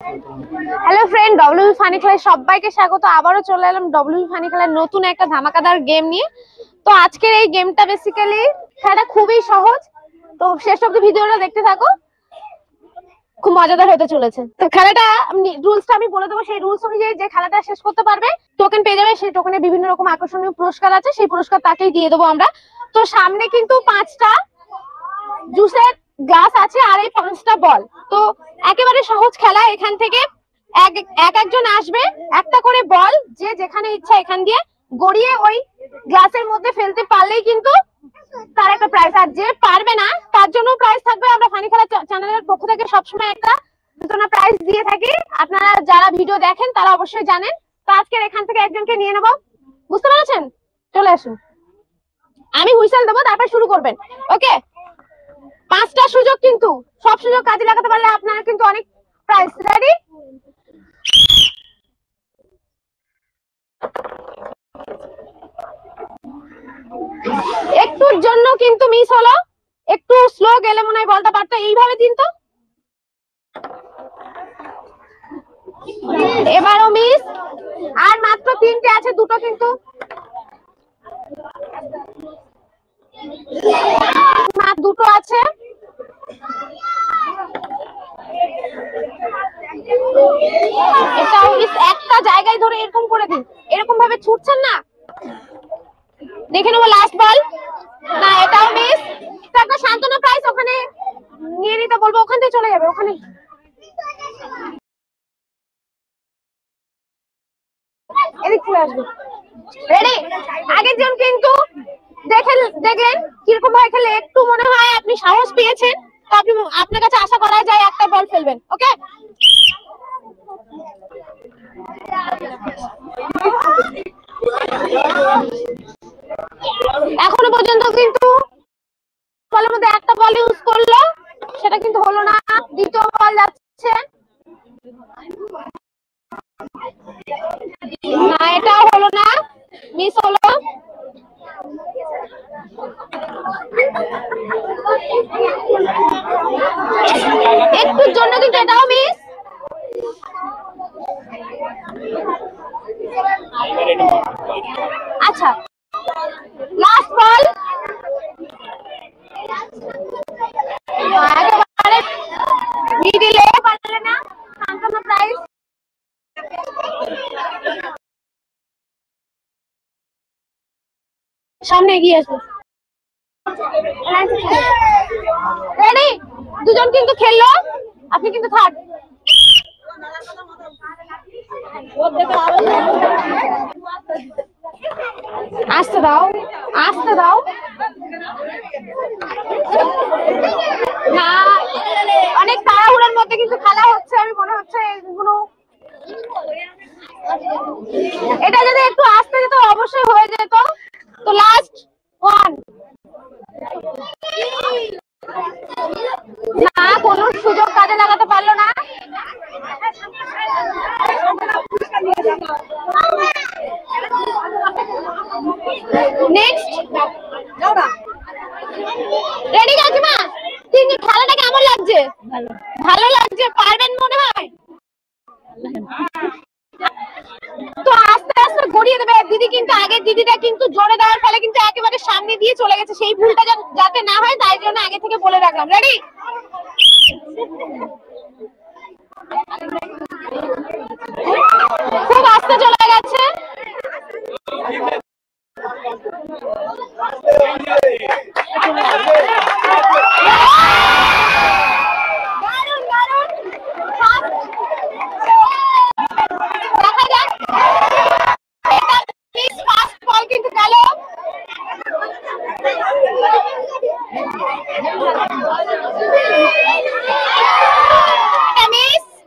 Hello friend, WB funny খেলায় সবাইকে স্বাগত। আবারও চলে এলাম ডব্লিউবি ফানি খেলার নতুন একটা ধামাকাদার গেম নিয়ে। তো আজকের এই গেমটা বেসিক্যালি খেলাটা খুবই সহজ, তো শেষ অবধি ভিডিওটা দেখতে থাকো, খুব মজাদার হতে চলেছে। তো খেলাটা রুলসটা আমি বলে দেবো, সেই রুলস অনুযায়ী যে খেলাটা শেষ করতে পারবে টোকেন পেয়ে যাবে। সেই টোকেনে বিভিন্ন রকম আকর্ষণীয় পুরস্কার আছে, সেই পুরস্কার তাকেই দিয়ে দেবো আমরা। তো সামনে কিন্তু 5টা জুসের গ্লাস আছে আর এই 5টা বল। তো একেবারে সহজ খেলা। এখান থেকে একজন আসবে, একটা করে বল যে যেখানে ইচ্ছা এখান দিয়ে গড়িয়ে ওই গ্লাসের মধ্যে ফেলতে পারলেই কিন্তু তার একটা প্রাইজ, আর যে পারবে না তার জন্য প্রাইজ থাকবে। আমরা ফানি খেলা চ্যানেলের পক্ষ থেকে সবসময় একটা প্রাইজ দিয়ে থাকি, আপনারা যারা ভিডিও দেখেন তারা অবশ্যই জানেন। তো আজকের এখান থেকে একজনকে নিয়ে নেব, বুঝতে পেরেছেন? চলে আসুন, আমি হুইসেল দেবো, তারপর শুরু করবেন। ওকে, 5টা সুযোগ, কিন্তু সব সুযোগ কাজে লাগাতে পারলে আপনার কিন্তু অনেক প্রাইজ। রেডি? একটুর জন্য কিন্তু মিস হলো, একটু স্লো গেলে মনে হয় বলটা পারতো। এইভাবে দিন তো, এবারও মিস। আর মাত্র 3টে আছে, দুটো কিন্তু দুটো আছে। এটাও মিস। একটা জায়গায় ধরে এরকম করে দিন, এরকম ভাবে ছুটছেন না। দেখে নেবো লাস্ট বল। না, এটাও মিস। একটা সান্ত্বনা প্রাইজ ওখানে নিয়ে নিতে বলবো, ওখান থেকে চলে যাবে ওখানে। এদিক চলে আসবে। রেডি? আগের জন কিন্তু দেখলেন কিরকম ভাবে খেলে, একটু মনে হয় আপনি সাহস পেয়েছেন। তো আপনি, আপনার কাছে আশা করা যায় একটা বল ফেলবেন। ওকে, এখনো পর্যন্ত কিন্তু বলের মধ্যে একটা বল ইউজ করলো, সেটা কিন্তু হলো না। দ্বিতীয় বল যাচ্ছে না, এটাও হলো না, মিস হলো। একটুর জন্য কিন্তু এটাও মিস। আচ্ছা, লাস্ট বল। একেবারে মিডিলে পারলে না, সান্ত্বনা প্রাইজ। সামনে এগিয়ে আসবে। রেডি? দুজন কিন্তু খেললো, আপনি কিন্তু থার্ড। আসতে দাও, আসতে দাও। না, অনেক তাড়াহুড়োর মধ্যে কিন্তু খেলা হচ্ছে, আমি মনে হচ্ছে এগুলো, এটা যদি একটু আসতে যেত অবশ্যই হয়ে যেত। তো লাস্ট ওয়ান। না, কোনো সুযোগ কাজে লাগাতে পারলো না। নেক্সট। রেডি কাকিমা? খেলাটা কেমন লাগছে? ভালো লাগছে, পারবেন মনে হয়? তো আস্তে আস্তে গড়িয়ে দেবে। দিদি কিন্তু আগের দিদিটা কিন্তু জোরে দেওয়ার ফলে কিন্তু একেবারে সামনে দিয়ে চলে গেছে, সেই ভুলটা যাতে না হয় তাই জন্য আগে থেকে বলে রাখলাম। রেডি? খুব আস্তে চলে গেছে। দেখা যাক, ফার্স্ট বল কিন্তু গেল।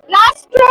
Last throw.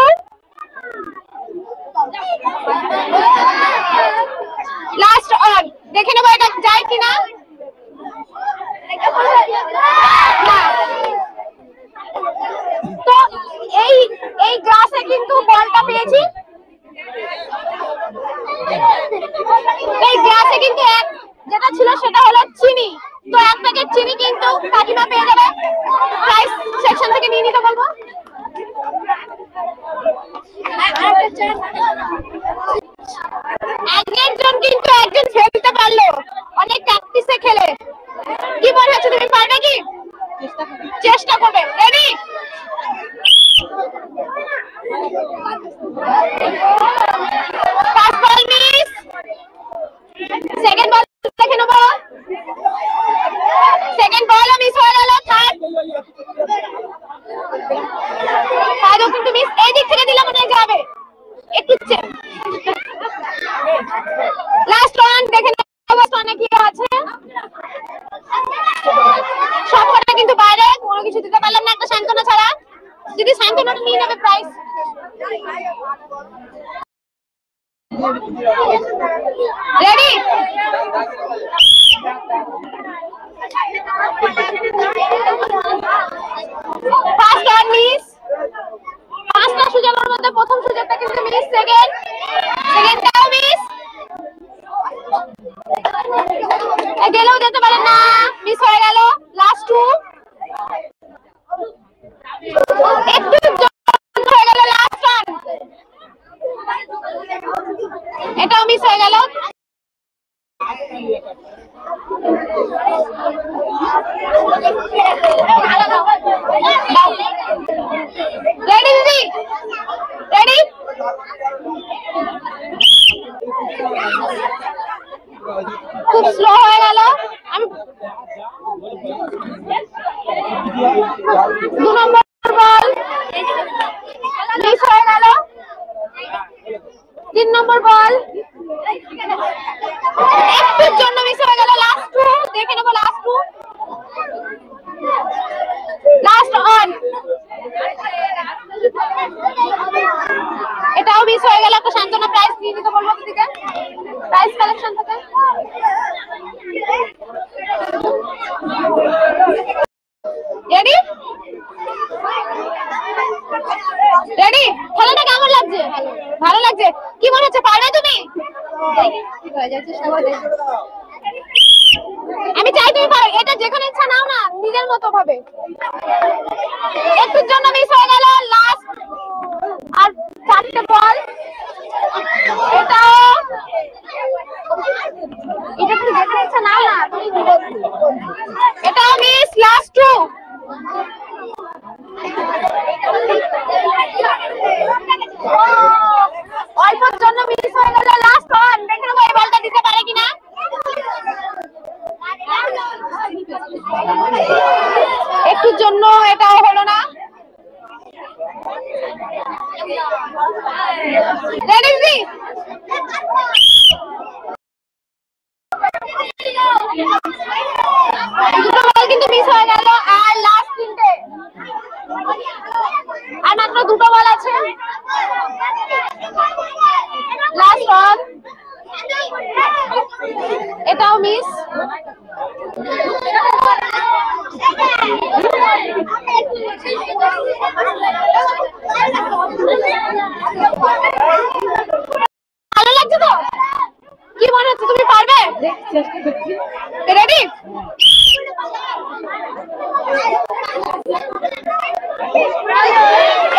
একজন কিন্তু একজন ফেলতে পারলো অনেক প্র্যাকটিসে খেলে। কি মনে হচ্ছে তুমি পারবে কি? চেষ্টা করবে। Ready? First ball miss, second বল দেখে নেব, সেকেন্ড বলও মিস হয়ে গেল, থার্ড কিন্তু মিস। এই দিক থেকে দিলে মনে যাবে একটু। লাস্ট রান দেখে নেব রানে কি আছে। সবকটা কিন্তু বাইরে, কোনো কিছু দিতে পারলাম না একটা সান্ত্বনা ছাড়া। যদি সান্ত্বনাটা নিয়ে নেবে price. Ready? First run miss, পাঁচটা সুযোগের মধ্যে প্রথম সুযোগটা কিন্তু মিস, সেকেন্ডটাও মিস, গেলেও যেতে পারে না, মিস হয়ে গেল। লাস্ট টু একটু হয়ে গেল, লাস্ট রান এটাও মিস হয়ে গেল। রেডি দিদি? রেডি? খুব স্লো হয়ে গেল। আমি 2 নম্বর বল মিস হয়ে গেল। 3 নম্বর বল একটুর জন্য মিস হয়ে গেল। লাস্ট টু দেখে নেবো, লাস্ট টু, লাস্ট অন এটাও মিস হয়ে গেল। একটা সান্ত্বনা প্রাইজ নিয়ে নিতে বলবো দিদিকে, প্রাইজ কালেকশন থেকে। রেডি? রেডি? খেলাটা কেমন লাগছে? ভালো লাগছে। কি মনে হচ্ছে পারবে তুমি? আমি চাই তুমি পারো। এটা যেখানে ইচ্ছা নাও না, নিজের মতো ভাবে। একটুর জন্য মিস হয়ে গেল। লাস্ট আর 4টে বল, এটা তুমি যেখানে ইচ্ছা নাও না, এটাও মিস। লাস্ট টু অল্পর জন্য মিস হয়ে গেল। লাস্ট ওয়ান দেখে নেবো এই বলটা দিতে পারে কিনা। একটুর জন্য এটাও হলো না। রেডি দিদি? দুটো বল কিন্তু মিস হয়ে গেল। আর লাস্ট 3টে, আর মাত্র 2টো বল আছে। লাস্ট ওয়ান এটাও মিস। ভালো লাগছে তো? কি মনে হচ্ছে তুমি পারবে? রেডি?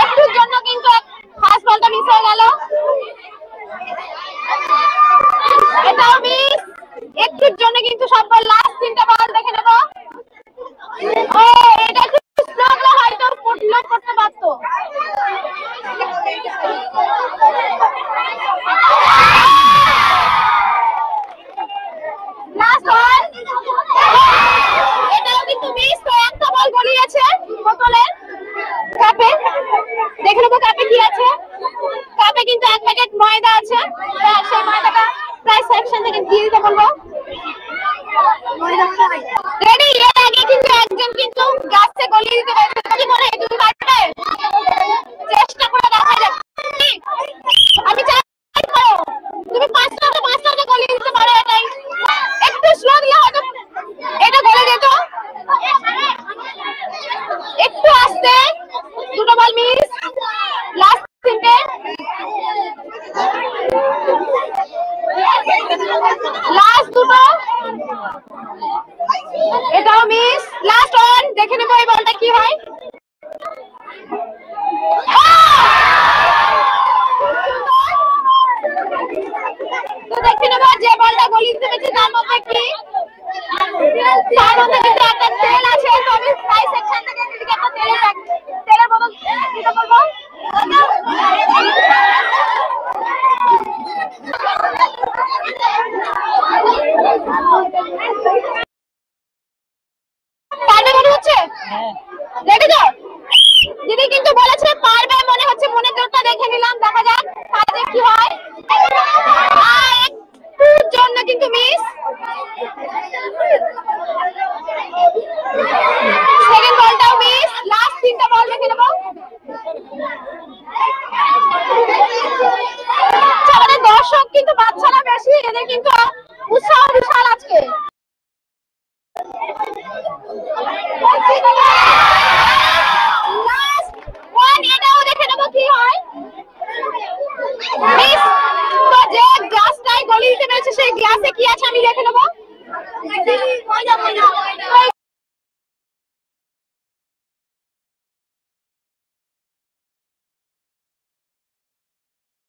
একটুর জন্য কিন্তু ফার্স্ট বলটা মিস হয়ে গেল। এটাও মিস। একটুর জন্য কিন্তু সব বল, লাস্ট 3টে বল দেখে নেব। ও এটা একটু স্লো হয়তো করতে পারতো। লাস্ট বল এটাও কিন্তু মিস। তো একটা বল গলিয়েছে বোতলে, কাপে। দেখে নেবো কাপে কি আছে। কাপে কিন্তু 1 প্যাকেট ময়দা আছে। সেই ময়দাটা প্রাইস সেকশন থেকে দিয়ে দিতে বলবো। রেডি? এর আগে কিন্তু একজন কিন্তু গাছে গলিয়ে দিতে পারবে। কি মনে হয় তুমি পারবে? চেষ্টা করে দেখা যাক। আমি চাই তুমি 5টাতে গলিয়ে দিতে পারো। এটাই একটু স্লো দিলে হয়তো এটা গলে যেত। একটু আস্তে। 2টো বল মিস। লাস্ট 3টে, লাস্ট 2টো এটাও মিস। লাস্ট ওয়ান দেখে নেবো এই বলটা কি হয়। বাচ্চারা বেশি, এদের কিন্তু উৎসাহ বিশাল আজকে। এটাও দেখে নেবো কি হয়। যে গ্লাসটাই গলি দিতে পেরেছে সেই গ্লাসে কি আছে আমি দেখে নেবো।